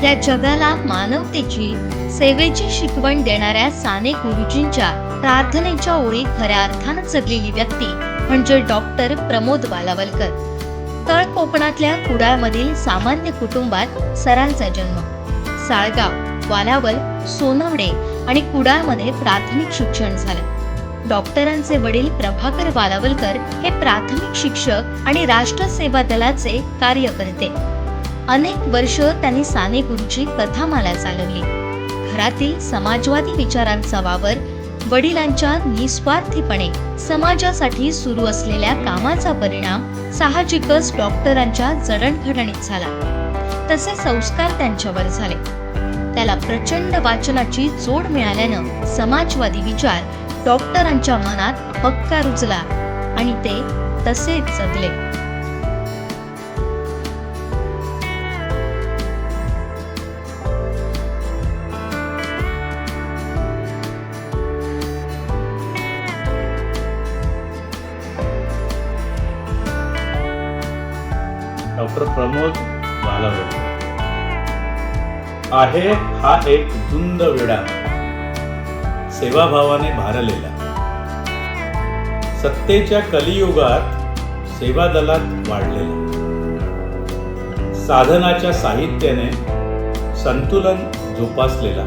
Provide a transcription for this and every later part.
त्या जगाला मानवतेची सेवेची शिकवण देणाऱ्या साने गुरुजींच्या प्रार्थनेच्या ओळी खऱ्या अर्थानं जगलेली व्यक्ती म्हणजे डॉक्टर प्रमोद वालावलकर. तळ कोकणातल्या कुडाळमधील सामान्य कुटुंबात सरांचा जन्म. साळगाव, वालावल, सोनवडे आणि कुडाळमध्ये प्राथमिक शिक्षण झालं. डॉक्टरांचे वडील प्रभाकर वालावलकर हे प्राथमिक शिक्षक आणि राष्ट्र सेवा दलाचे कार्यकर्ते. अनेक वर्ष त्यांनी साने गुरुची कथामाला चालवली. घरातील समाजवादी विचारांचा वावर, वडिलांच्या निस्वार्थीपणे समाजासाठी सुरू असलेल्या कामाचा परिणाम साहजिकच डॉक्टरांच्या जडणघडणीत झाला. तसे संस्कार त्यांच्यावर झाले. त्याला प्रचंड वाचनाची जोड मिळाल्यानं समाजवादी विचार डॉक्टरांच्या मनात पक्का रुजला आणि ते तसेच जगले. डॉक्टर प्रमोद वालावलकर आहे हा एक धुंद वेडा, सेवाभावाने भारलेला. सत्तेच्या कलियुगात सेवा दलात वाढलेला. साधनाच्या साहित्याने संतुलन जोपासलेला.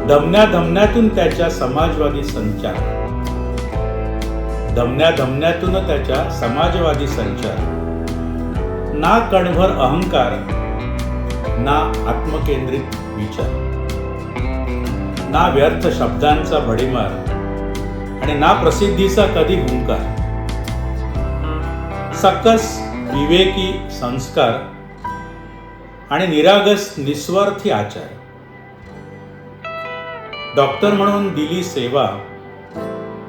धमन्यातून त्याच्या समाजवादी संचार, धमन्यातून त्याच्या समाजवादी संचार. ना कणभर अहंकार, ना आत्मकेंद्रित विचार, ना व्यर्थ शब्दांचा भडीमार आणि ना प्रसिद्धीचा कधी हुंकार. सकस विवेकी संस्कार आणि निरागस निस्वार्थी आचार. डॉक्टर म्हणून दिली सेवा,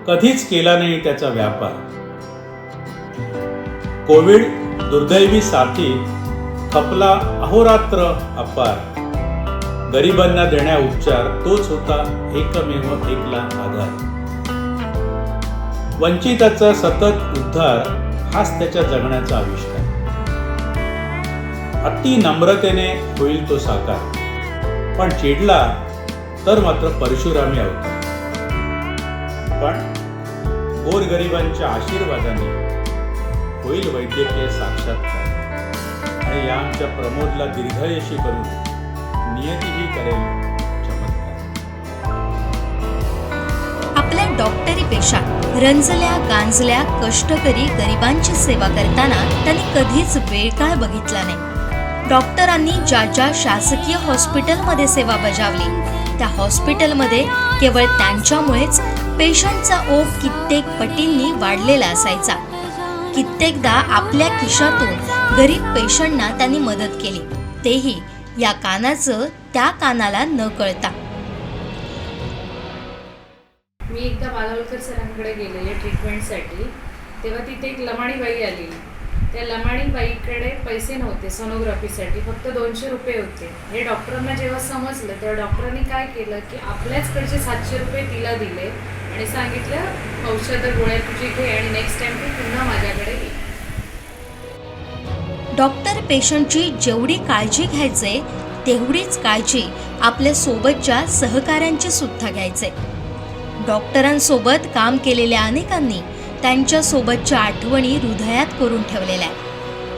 कधीच केला नाही त्याचा व्यापार. कोविड दुर्दैवी साथी खपला अहोरात्र अपार. गरिबांना देण्या उपचार तोच होता एकमेव एकला आधार. वंचिताचा सतत उद्धार हाच त्याच्या जगण्याचा आविष्कार. अति नम्रतेने होईल तो साकार, पण चिडला तर मात्र परशुरामी अवतार. पण गोरगरिबांच्या आशीर्वादाने होईल वैद्यकीय साक्षात्कार. आणि या आमच्या प्रमोदला दीर्घायुषी करून नियतीही करेल चमत्कार. आपल्या डॉक्टरी पेशात रंजल्या गांजल्या कष्टकरी गरिबांची सेवा करताना त्यांनी कधीच वेळकाळ बघितला नाही. डॉक्टरांनी ज्या शासकीय हॉस्पिटलमध्ये सेवा बजावली त्या हॉस्पिटलमध्ये केवळ त्यांच्यामुळेच पेशंटचा ओघ कित्येक पटींनी वाढलेला असायचा. कित्येकदा आपल्या खिशातून गरीब पेशंटना त्यांनी मदत केली, तेही या कानाचं त्या कानाला न कळता. मी एकदा वालावलकर सरांकडे गेलेले ट्रीटमेंटसाठी. तेव्हा तिथे एक लमाणी बाई आली. त्या लमाणी बाईकडे पैसे नव्हते सोनोग्राफीसाठी, फक्त 200 रुपये होते. हे डॉक्टरांना जेव्हा समजलं तेव्हा डॉक्टरांनी काय केलं की आपल्याचकडचे 700 रुपये तिला दिले आणि सांगितलं औषध गोळ्या तुझी घे आणि नेक्स्ट टाइम तू पुन्हा माझ्याकडे ये. डॉक्टर पेशंटची जेवढी काळजी घ्यायचे तेवढीच काळजी आपल्या सोबतच्या सहकाऱ्यांची सुद्धा घ्यायचे. डॉक्टरांसोबत काम केलेल्या अनेकांनी त्यांच्या सोबतच्या आठवणी हृदयात करून ठेवलेल्या.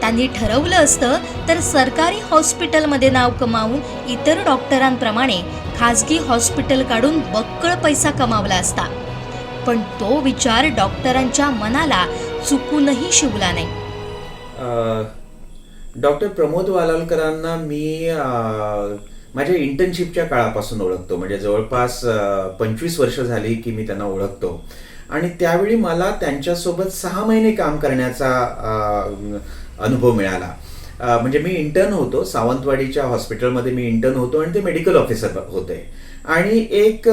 त्यांनी ठरवलं असतं तर सरकारी हॉस्पिटलमध्ये नाव कमावून इतर डॉक्टरांप्रमाणे खाजगी हॉस्पिटल काढून बक्कळ पैसा कमावला असता. पण तो विचार डॉक्टरांच्या मनाला चुकूनही शिवला नाही. डॉक्टर प्रमोद वालावलकरांना मी माझ्या इंटर्नशिपच्या काळापासून ओळखतो. म्हणजे जवळपास 25 वर्ष झाली की मी त्यांना ओळखतो. आणि त्यावेळी मला त्यांच्यासोबत 6 महिने काम करण्याचा अनुभव मिळाला. म्हणजे मी इंटर्न होतो सावंतवाडीच्या हॉस्पिटलमध्ये. मी इंटर्न होतो आणि ते मेडिकल ऑफिसर होते. आणि एक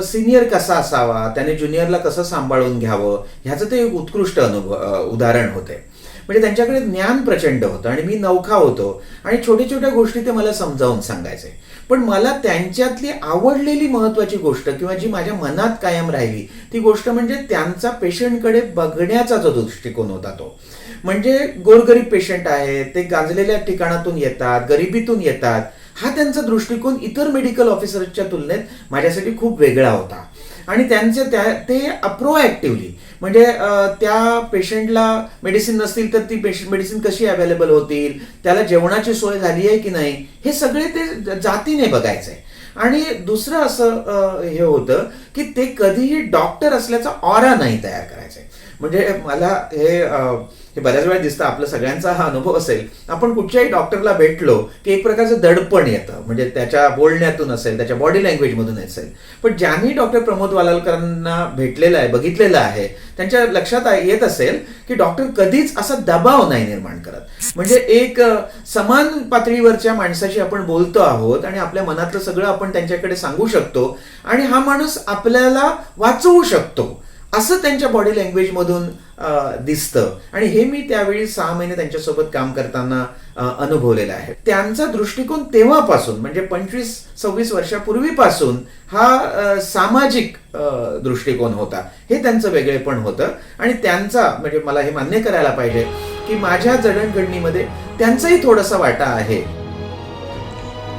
सिनियर कसा असावा, त्याने ज्युनियरला कसं सांभाळून घ्यावं ह्याचं ते एक उत्कृष्ट उदाहरण होते. म्हणजे त्यांच्याकडे ज्ञान प्रचंड होतं आणि मी नवखा होतो आणि छोट्या छोट्या गोष्टी ते मला समजावून सांगायचे. पण मला त्यांच्यातली आवडलेली महत्वाची गोष्ट किंवा जी माझ्या मनात कायम राहिली ती गोष्ट म्हणजे त्यांचा पेशंटकडे बघण्याचा जो दृष्टिकोन होता तो. म्हणजे गोरगरीब पेशंट आहे, ते गांजलेल्या ठिकाणातून येतात, गरिबीतून येतात, हा त्यांचा दृष्टिकोन इतर मेडिकल ऑफिसर्सच्या तुलनेत माझ्यासाठी खूप वेगळा होता. आणि ते प्रोॲक्टिव्हली म्हणजे त्या पेशंटला मेडिसिन नसतील तर ती मेडिसिन कशी अवेलेबल होतील, त्याला जेवणाची सोय झाली आहे की नाही, हे सगळे ते जातीने बघायचे. आणि दुसरं असं हे होतं की ते कधीही डॉक्टर असल्याचा ऑरा नाही तयार करायचे. म्हणजे मला हे बऱ्याच वेळा दिसतं, आपला सगळ्यांचा हा अनुभव असेल, आपण कुठच्याही डॉक्टरला भेटलो की एक प्रकारचं दडपण येतं, म्हणजे त्याच्या बोलण्यातून असेल, त्याच्या बॉडी लँग्वेजमधून असेल. पण ज्यांनी डॉक्टर प्रमोद वालालकरांना भेटलेलं आहे, बघितलेलं आहे, त्यांच्या लक्षात येत असेल की डॉक्टर कधीच असा दबाव नाही निर्माण करत. म्हणजे एक समान पातळीवरच्या माणसाशी आपण बोलतो आहोत आणि आपल्या मनातलं सगळं आपण त्यांच्याकडे सांगू शकतो आणि हा माणूस आपल्याला वाचवू शकतो असं त्यांच्या बॉडी लँग्वेजमधून दिसतं. आणि हे मी त्यावेळी 6 महिने त्यांच्यासोबत काम करताना अनुभवलेलं आहे. त्यांचा दृष्टिकोन तेव्हापासून म्हणजे 25-26 वर्षापूर्वीपासून हा सामाजिक दृष्टिकोन होता. हे त्यांचं वेगळेपण होतं आणि त्यांचा म्हणजे मला हे मान्य करायला पाहिजे की माझ्या जडणघडणीमध्ये त्यांचाही थोडासा वाटा आहे.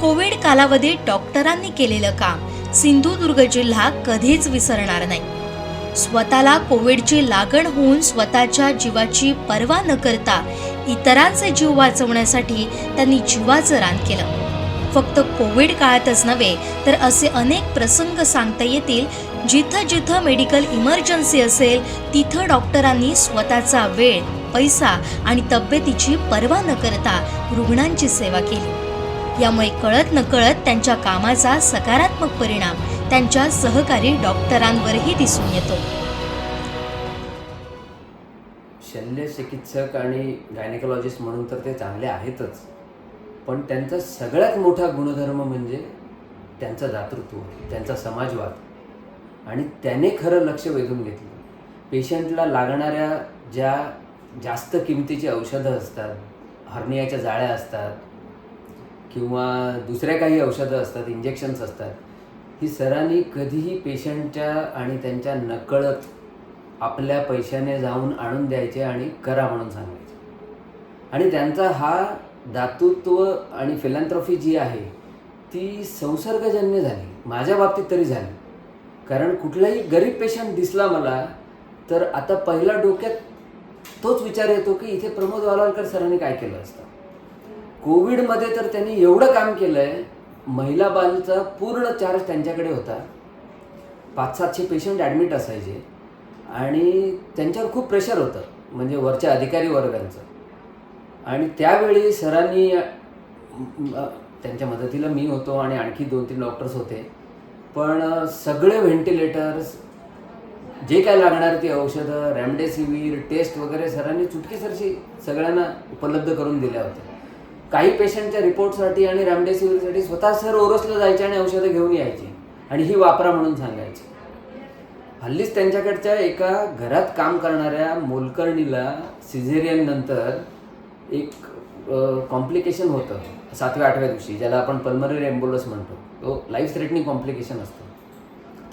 कोविड कालावधीत डॉक्टरांनी केलेलं काम सिंधुदुर्ग जिल्हा कधीच विसरणार नाही. स्वतःला कोविडची लागण होऊन स्वतःच्या जीवाची पर्वा न करता इतरांचे जीव वाचवण्यासाठी त्यांनी जीवाचं रान केलं. फक्त कोविड काळातच नव्हे तर असे अनेक प्रसंग सांगता येतील जिथं जिथं मेडिकल इमर्जन्सी असेल तिथं डॉक्टरांनी स्वतःचा वेळ, पैसा आणि तब्येतीची पर्वा न करता रुग्णांची सेवा केली. यामुळे कळत नकळत त्यांच्या कामाचा सकारात्मक परिणाम त्यांच्या सहकारी डॉक्टरांवरही दिसून येतो. शल्य चिकित्सक आणि गायनेकोलॉजिस्ट म्हणून तर ते चांगले आहेतच, पण त्यांचा सगळ्यात मोठा गुणधर्म म्हणजे त्यांचं दातृत्व, त्यांचा समाजवाद. आणि त्याने खरं लक्ष वेधून घेतलं. पेशंटला लागणाऱ्या ज्या जास्त किमतीची औषधं असतात, हर्नियाच्या जाळ्या असतात किंवा दुसऱ्या काही औषधं असतात, इंजेक्शन्स असतात, ही सरांनी कधीही पेशंटच्या आणि त्यांच्या नकळत आपल्या पैशाने जाऊन आणून द्यायचे आणि करा म्हणून सांगायचे. आणि त्यांचा हा दातृत्व आणि फिलॅन्थ्रॉफी जी आहे ती संसर्गजन्य झाली, माझ्या बाबतीत तरी झाली. कारण कुठलाही गरीब पेशंट दिसला मला तर आता पहिला डोक्यात तोच विचार येतो की इथे प्रमोद वालालकर सरांनी काय केलं असतं. कोविडमध्ये तर त्यांनी एवढं काम केलं आहे, महिला बालचा पूर्ण चार्ज त्यांच्याकडे होता. 500-700 पेशंट ॲडमिट असायचे आणि त्यांच्यावर खूप प्रेशर होतं म्हणजे वरच्या अधिकारी वर्गांचं. आणि त्यावेळी सरांनी त्यांच्या मदतीला मी होतो आणि आणखी 2-3 डॉक्टर्स होते, पण सगळे व्हेंटिलेटर्स, जे काय लागणार ती औषधं, रेमडेसिवीर, टेस्ट वगैरे सरांनी चुटकीसरशी सगळ्यांना उपलब्ध करून दिल्या होत्या. काही पेशंटच्या रिपोर्टसाठी आणि रेमडेसिवीरसाठी स्वतः सर ओरोसला जायचे आणि औषधं घेऊन यायची आणि ही वापरा म्हणून सांगायची. हल्लीच त्यांच्याकडच्या एका घरात काम करणाऱ्या मोलकर्णीला सिझेरियन नंतर एक कॉम्प्लिकेशन होतं 7व्या-8व्या दिवशी, ज्याला आपण पल्मनरी एम्बोलस म्हणतो, तो लाईफ थ्रेटनिंग कॉम्प्लिकेशन असतो.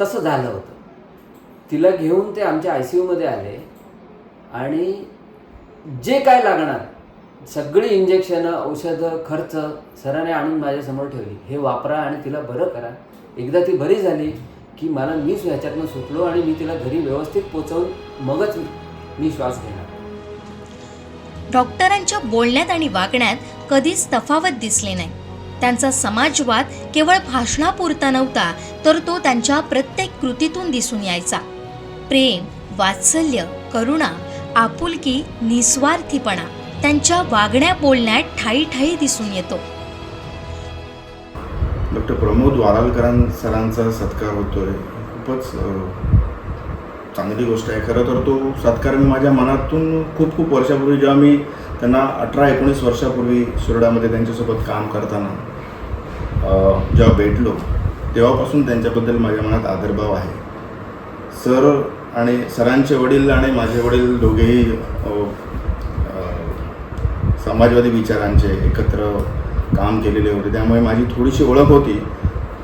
तसं झालं होतं. तिला घेऊन ते आमच्या ICUमध्ये आले आणि जे काय लागणार सगळी इंजेक्शनं, औषधं, खर्च सरांनी आणून माझ्यासमोर ठेवली. हे वापरा आणि तिला बरं करा. एकदा ती बरी झाली की मी ह्याच्यातनं सुटलो आणि मी तिला घरी व्यवस्थित पोचवून मगच मी श्वास घेणार. डॉक्टरांच्या बोलण्यात आणि वागण्यात कधीच तफावत दिसली नाही. त्यांचा समाजवाद केवळ भाषणापुरता नव्हता तर तो त्यांच्या प्रत्येक कृतीतून दिसून यायचा. प्रेम, वात्सल्य, करुणा, आपुलकी, निस्वार्थीपणा त्यांच्या वागण्या बोलण्यात ठाई ठाई दिसून येतो. डॉक्टर प्रमोद वालालकर सरांचा सत्कार होतोय, खूपच चांगली गोष्ट आहे. खरं तर तो सत्कार मी माझ्या मनातून खूप वर्षापूर्वी, जेव्हा मी त्यांना 18-19 वर्षापूर्वी सुरडामध्ये त्यांच्यासोबत काम करताना जेव्हा भेटलो तेव्हापासून त्यांच्याबद्दल माझ्या मनात आदरभाव आहे. सर आणि सरांचे वडील आणि माझे वडील दोघेही समाजवादी विचारांचे एकत्र काम केलेले होते, त्यामुळे माझी थोडीशी ओळख होती.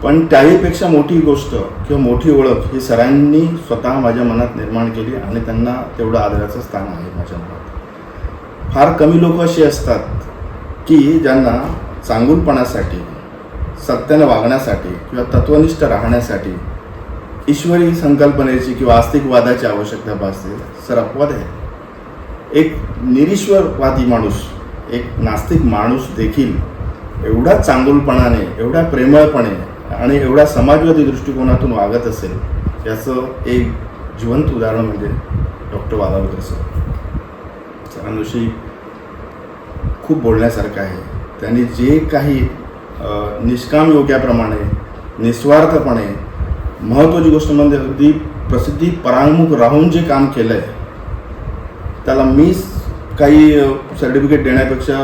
पण त्याहीपेक्षा मोठी गोष्ट किंवा मोठी ओळख ही सरांनी स्वतः माझ्या मनात निर्माण केली आणि त्यांना तेवढं आदराचं स्थान आहे माझ्या मनात. फार कमी लोक अशी असतात की ज्यांना चांगुलपणासाठी, सत्यानं वागण्यासाठी किंवा तत्वनिष्ठ राहण्यासाठी ईश्वरी संकल्पनेची किंवा आस्तिकवादाची आवश्यकता भासते. सर अपवाद आहे. एक निरीश्वरवादी माणूस, एक नास्तिक माणूस देखील एवढा चांगुलपणाने, एवढ्या प्रेमळपणे आणि एवढ्या समाजवादी दृष्टिकोनातून वागत असेल, याचं एक जिवंत उदाहरण म्हणजे डॉक्टर वालावलकर सर. सरांविषयी खूप बोलण्यासारखं आहे. त्यांनी जे काही निष्काम योग्याप्रमाणे, निस्वार्थपणे, महत्त्वाची गोष्ट म्हणजे अगदी प्रसिद्धी परांगमुख राहून जे काम केलं आहे, त्याला मी काही सर्टिफिकेट देण्यापेक्षा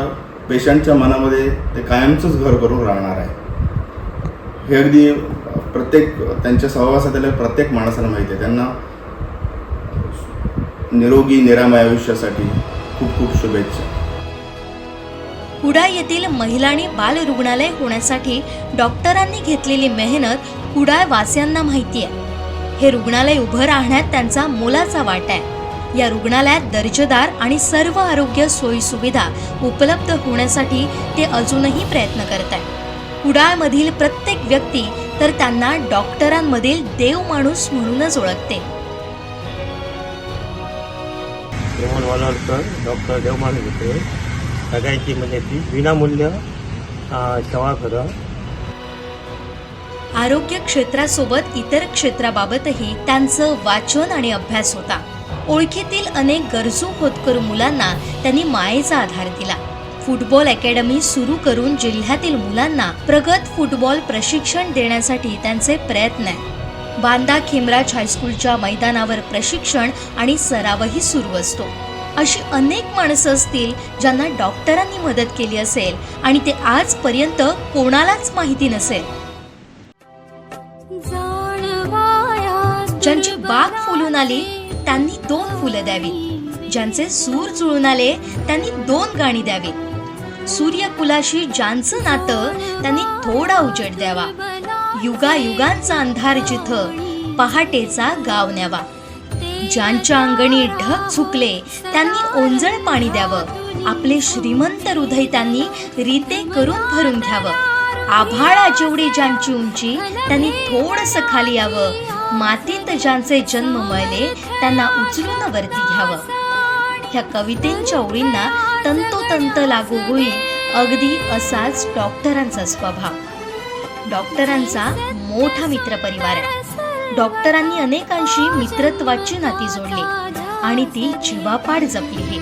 पेशंटच्या मनामध्ये ते कायमचंच घर करून राहणार आहे. हे अगदी प्रत्येक त्यांच्या सहवासात आलेल्या प्रत्येक माणसाला माहिती आहे. त्यांना निरोगी निरामय आयुष्यासाठी खूप खूप शुभेच्छा. कुडाळ येथील महिला आणि बाल रुग्णालय होण्यासाठी डॉक्टरांनी घेतलेली मेहनत कुडाळ वासियांना माहिती आहे. हे रुग्णालय उभं राहण्यात त्यांचा मोलाचा वाटा आहे. या रुग्णालयात दर्जेदार आणि सर्व आरोग्य सोयी सुविधा उपलब्ध होण्यासाठी ते अजूनही प्रयत्न करत आहेत. कुडाळमधील प्रत्येक व्यक्ती तर त्यांना डॉक्टरांमधील देव माणूस म्हणूनच ओळखते. प्रमोद वालावलकर डॉक्टर देवमाणूस होते. सगळ्यांची म्हणजे ती विनामूल्य सेवा करत. आरोग्य क्षेत्रासोबत इतर क्षेत्राबाबतही त्यांचं वाचन आणि अभ्यास होता. ओळखीतील अनेक गरजू होतकरू मुलांना त्यांनी मायेचा आधार दिला. फुटबॉल अकॅडमी सुरू करून जिल्ह्यातील मुलांना प्रगत फुटबॉल प्रशिक्षण देण्यासाठी त्यांचे प्रयत्न आहे. बांदा खेमराज हायस्कूलच्या मैदानावर प्रशिक्षण आणि सरावही सुरू असतो. अशी अनेक माणसं असतील ज्यांना डॉक्टरांनी मदत केली असेल आणि ते आजपर्यंत कोणालाच माहिती नसेल. ज्यांची बाग फुलून आली त्यांनी 2 फुलं द्यावी. ज्यांचे सूर जुळून आले त्यांनी 2 गाणी द्यावी. सूर्यकुलाशी ज्यांचं नातं त्यांनी थोडा उजेड द्यावा. युगायुगांचा अंधार जिथं पहाटेचा गाव न्यावा. ज्यांच्या अंगणी ढग झुकले त्यांनी ओंजळ पाणी द्यावं. आपले श्रीमंत हृदय त्यांनी रीते करून भरून घ्यावं. आभाळा जेवढी ज्यांची उंची त्यांनी थोडंसं खाली यावं. मातीत ज्यांचे जन्म मळले त्यांना उचलून वरती घ्यावं. ह्या कवितेंच्या ओळींना तंतोतंत लागू होईल अगदी असाच डॉक्टरांचा स्वभाव. डॉक्टरांचा मोठा मित्रपरिवार आहे. डॉक्टरांनी अनेकांशी मित्रत्वाची नाती जोडली आणि ती जीवापाड जपली.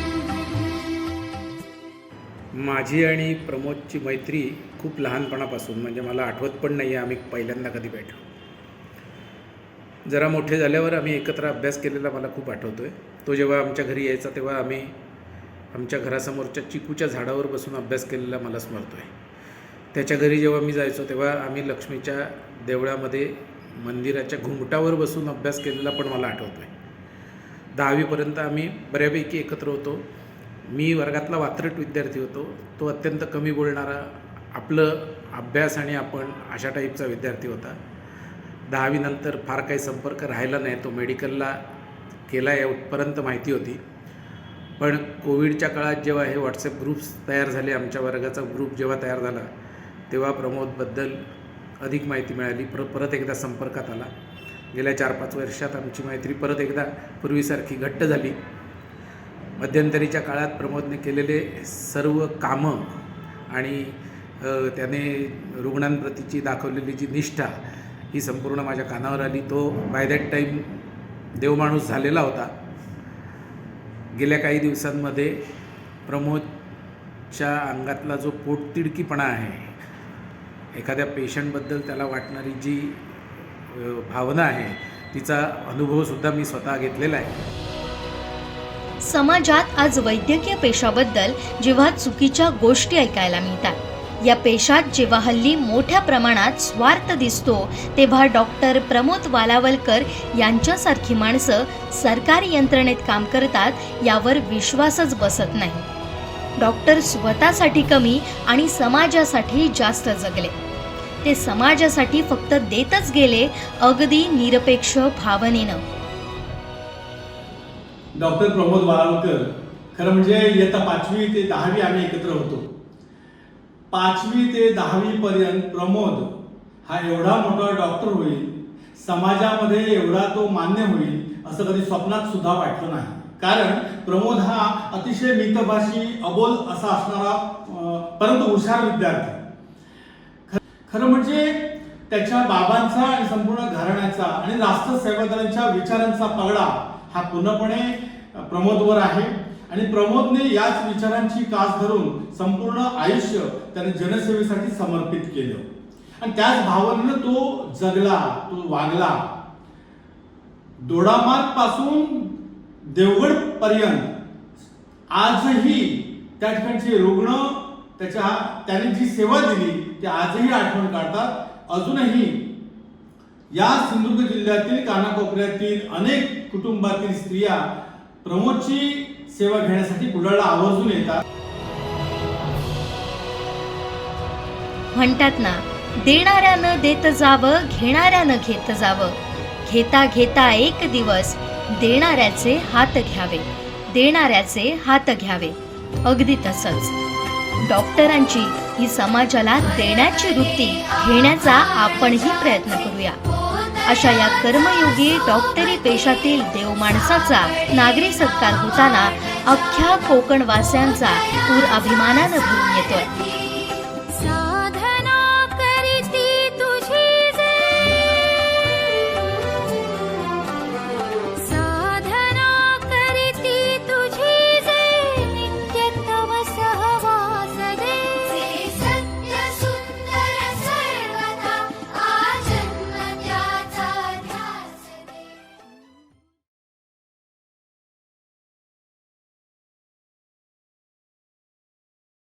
माझी आणि प्रमोदची मैत्री खूप लहानपणापासून, म्हणजे मला आठवत पण नाही आहे आम्ही पहिल्यांदा कधी भेटलो. जरा मोठे झाल्यावर आम्ही एकत्र अभ्यास केलेला मला खूप आठवतो आहे. तो जेव्हा आमच्या घरी यायचा तेव्हा आम्ही आमच्या घरासमोरच्या चिकूच्या झाडावर बसून अभ्यास केलेला मला स्मरतो आहे. त्याच्या घरी जेव्हा मी जायचो तेव्हा आम्ही लक्ष्मीच्या देवळामध्ये मंदिराच्या घुमटावर बसून अभ्यास केलेला पण मला आठवतो आहे. 10वीपर्यंत आम्ही बऱ्यापैकी एकत्र होतो. मी वर्गातला वात्रट विद्यार्थी होतो. तो अत्यंत कमी बोलणारा, आपलं अभ्यास आणि आपण अशा टाईपचा विद्यार्थी होता. 10वी नंतर फार काही संपर्क राहिला नाही. तो मेडिकलला केला एवढपर्यंत माहिती होती. पण कोविडच्या काळात जेव्हा हे व्हॉट्सॲप ग्रुप्स तयार झाले, आमच्या वर्गाचा ग्रुप जेव्हा तयार झाला तेव्हा प्रमोदबद्दल अधिक माहिती मिळाली. परत एकदा संपर्कात आला. गेल्या 4-5 वर्षात आमची मैत्री परत एकदा पूर्वीसारखी घट्ट झाली. मध्यंतरीच्या काळात प्रमोदने केलेले सर्व कामं आणि त्याने रुग्णांप्रतीची दाखवलेली जी निष्ठा ही संपूर्ण माझ्या कानावर आली. तो बाय दॅट टाईम देवमाणूस झालेला होता. गेल्या काही दिवसांमध्ये प्रमोदच्या अंगातला जो पोटतिडकीपणा आहे, एखाद्या पेशंटबद्दल त्याला वाटणारी जी भावना आहे, तिचा अनुभवसुद्धा मी स्वतः घेतलेला आहे. समाजात आज वैद्यकीय पेशाबद्दल जेव्हा चुकीच्या गोष्टी ऐकायला मिळतात, या पेशात जेव्हा हल्ली मोठ्या प्रमाणात स्वार्थ दिसतो, तेव्हा डॉक्टर प्रमोद वालावलकर यांच्यासारखी माणसं सरकारी यंत्रणेत काम करतात यावर विश्वासच बसत नाही. डॉक्टर स्वतःसाठी कमी आणि समाजासाठी जास्त जगले. ते समाजासाठी फक्त देतच गेले, अगदी निरपेक्ष भावनेनं. डॉक्टर प्रमोद वालावलकर खरं म्हणजे इयत्ता 5वी ते 10वी आम्ही एकत्र होतो. 5वी ते 10वी पर्यंत प्रमोद हा एवढा मोठा डॉक्टर होईल, समाजामध्ये एवढा तो मान्य होईल असं कधी स्वप्नात सुद्धा वाटलं नाही. कारण प्रमोद हा अतिशय मितभाषी, अबोल असा असणारा परंतु हुशार विद्यार्थी. खरं म्हणजे त्याच्या बाबांचा आणि संपूर्ण घराण्याचा आणि राष्ट्र सेवादलांच्या विचारांचा पगडा हा पूर्णपणे प्रमोदवर आहे. आणि प्रमोदने याच विचारांची कास धरून संपूर्ण आयुष्य त्याने जनसेवेसाठी समर्पित केलं आणि त्याच भावनेनं तो जगला, तो वागला. दोडामार्ग पासून देवगड पर्यंत आजही त्या ठिकाणचे रुग्ण त्याने जी सेवा दिली ते आजही आठवण काढतात. अजूनही या सिंधुदुर्ग जिल्ह्यातील कानाकोपऱ्यातील अनेक कुटुंबातील स्त्रिया प्रमोदची सेवा घेण्यासाठी बुलढाण्याला आवर्जून येतात. म्हणतात ना, देणाऱ्यानं देत जावं, घेणाऱ्यानं घेत जावं. घेता घेता एक दिवस देणाऱ्याचे हात घ्यावे, देणाऱ्याचे हात घ्यावे. अगदी तसंच डॉक्टरांची ही समाजाला देण्याची वृत्ती घेण्याचा आपणही प्रयत्न करूया. अशा या कर्मयोगी डॉक्टरी पेशातील देवमाणसाचा नागरी सत्कार होताना अख्ख्या कोकणवासियांचा पूर अभिमानानं भरून येतोय.